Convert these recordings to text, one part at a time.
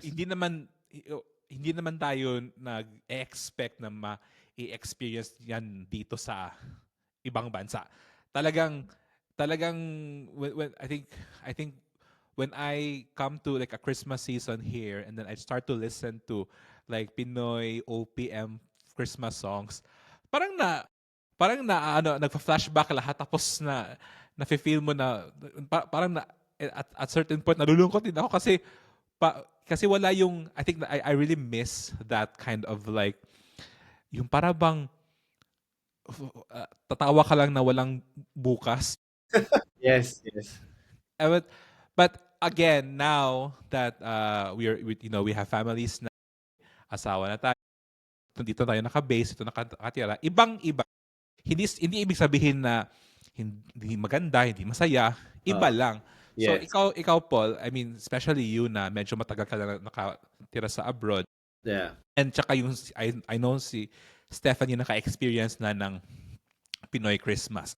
hindi naman hindi naman tayo nag-expect na ma-experience yan dito sa ibang bansa. Talagang talagang when I think when I come to like a Christmas season here and then I start to listen to like Pinoy OPM Christmas songs, parang na nagfa-flashback lahat tapos nafe-feel mo na parang at certain point nalulungkot din ako kasi wala yung I think I really miss that kind of like yung para bang tatawa ka lang na walang bukas. Yes, yes. But but again, now that we have families na, asawa na tayo, dito tayo naka-base, dito nakatira, ibang-iba. Hindi ibig sabihin na hindi maganda, hindi masaya, iba Oo. lang. So Yes. ikaw Paul, I mean, especially you na medyo matagal ka na nakatira sa abroad. Yeah. And tsaka yung I know si Stephanie naka-experience na ng Pinoy Christmas.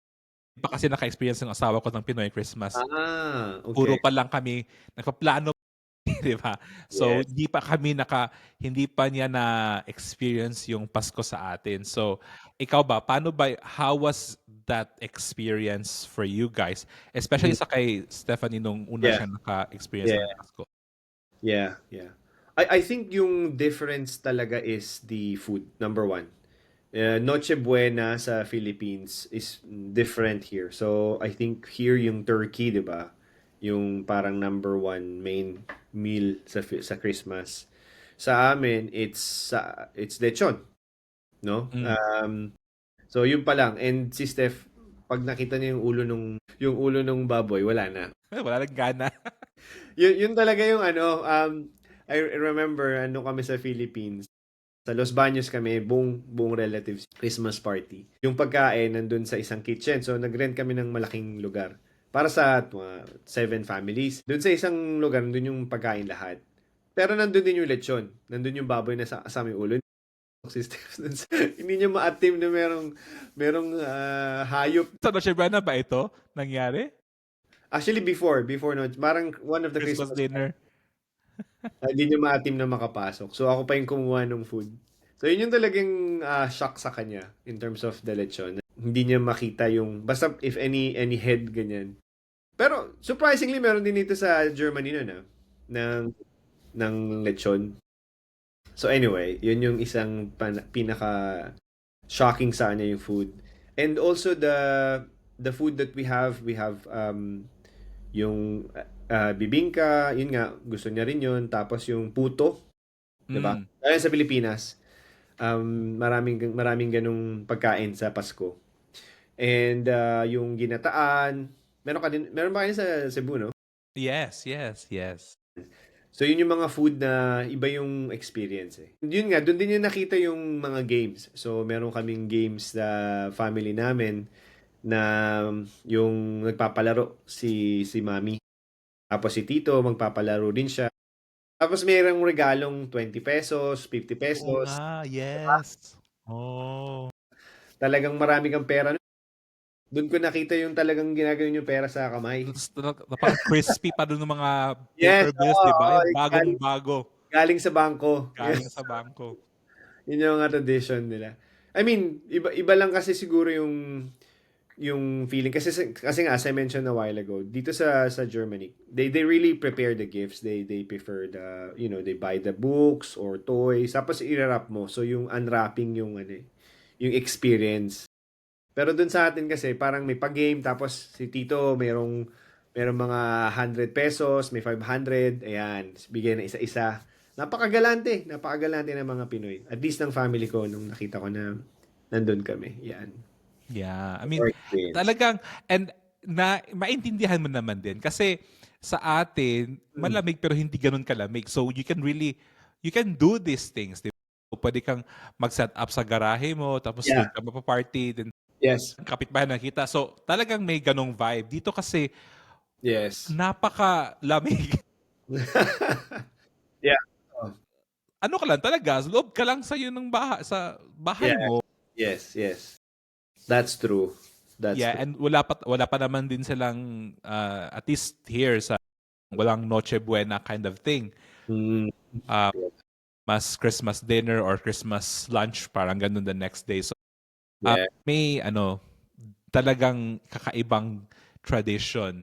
Iba kasi naka-experience ng asawa ko ng Pinoy Christmas. Puro Okay. pa lang kami nagpaplano, 'di ba? So Yes. hindi pa niya na-experience yung Pasko sa atin. So ikaw ba, how was that experience for you guys? Especially Mhm. sa kay Stephanie nung una Yeah. siya naka-experience ng Yeah. Pasko. Yeah. Yeah. I think yung difference talaga is the food, number one. Noche Buena sa Philippines is different here. So, I think here yung turkey, di ba? Yung parang number one main meal sa Christmas. Sa amin, it's lechon, no? Mm. So, yun pa lang. And si Steph, pag nakita niya yung ulo nung baboy, wala na. Wala nang gana. Yun talaga yung ano, I remember ano kami sa Philippines. Sa Los Baños kami, buong relatives, Christmas party. Yung pagkain nandun sa isang kitchen. So, nag-rent kami ng malaking lugar. Para sa 7 families. Doon sa isang lugar, nandun yung pagkain lahat. Pero nandun din yung lechon. Nandun yung baboy na sa aming ulo. Si Steph, hindi niya ma-attempt na merong hayop. Sa Noche Buena ba ito nangyari? Actually, before no, parang one of the Christmas Christmas dinner? hindi niya ma-attempt na makapasok. So, ako pa yung kumuha ng food. So, yun yung talagang shock sa kanya in terms of the lechon. Hindi niya makita yung, basta if any head, ganyan. Pero, surprisingly, meron din dito sa Germany nun, ng, ng lechon. So, anyway, yun yung isang pinaka-shocking sa kanya yung food. And also, the food that we have yung bibingka, yun nga, gusto niya rin yun. Tapos yung puto, 'di ba? Mm. Lalo sa Pilipinas, maraming ganung pagkain sa Pasko. And yung ginataan, meron ba kayo sa Cebu, no? Yes, yes, yes. So yun yung mga food na iba yung experience eh. Yun nga, doon din yung nakita yung mga games. So meron kaming games sa family namin na yung nagpapalaro si Mami. Tapos si Tito magpapalaro din siya. Tapos mayroong regalong 20 pesos, 50 Oo pesos. nga, yes. Oh. Talagang marami kang pera. Doon ko nakita yung talagang ginagawin yung pera sa kamay. Tapos napaka-crispy pa dun ng mga Yes, paper bills, oo, 'di ba? oo, Yung galing, bagong-bago, galing sa bangko. galing sa bangko. Yun yung mga tradition nila. I mean, iba lang kasi siguro yung feeling kasi nga as I mentioned a while ago, dito sa Germany, they really prepare the gifts. They prefer they buy the books or toys tapos i-wrap mo. So yung unwrapping yung yung experience. Pero dun sa atin kasi parang may pag-game tapos si Tito merong mga 100 pesos, may 500, ayan, bigyan na isa-isa. Napakagalante ng mga Pinoy. At least ng family ko nung nakita ko na nandun kami. Yan. Yeah, I mean, Our experience. talagang and maintindihan mo naman din kasi sa atin Mm. malamig pero hindi ganoon kalamig. So you can do these things, 'di ba? Pwede kang mag-set up sa garahe mo tapos Yeah. doon ka mapaparty din Yes. kapitbahay nakita. So talagang may ganong vibe. Dito kasi Yes. napakalamig. Yeah. Oh. Ano ka lang talaga, loob ka lang sa bahay Yeah. mo. Yes, yes. That's true. That's Yeah, true. and wala pa naman din silang at least here sa walang Noche Buena kind of thing. Mm. Um, mas Christmas dinner or Christmas lunch, parang ganun the next day. So, Yeah. may talagang kakaibang tradition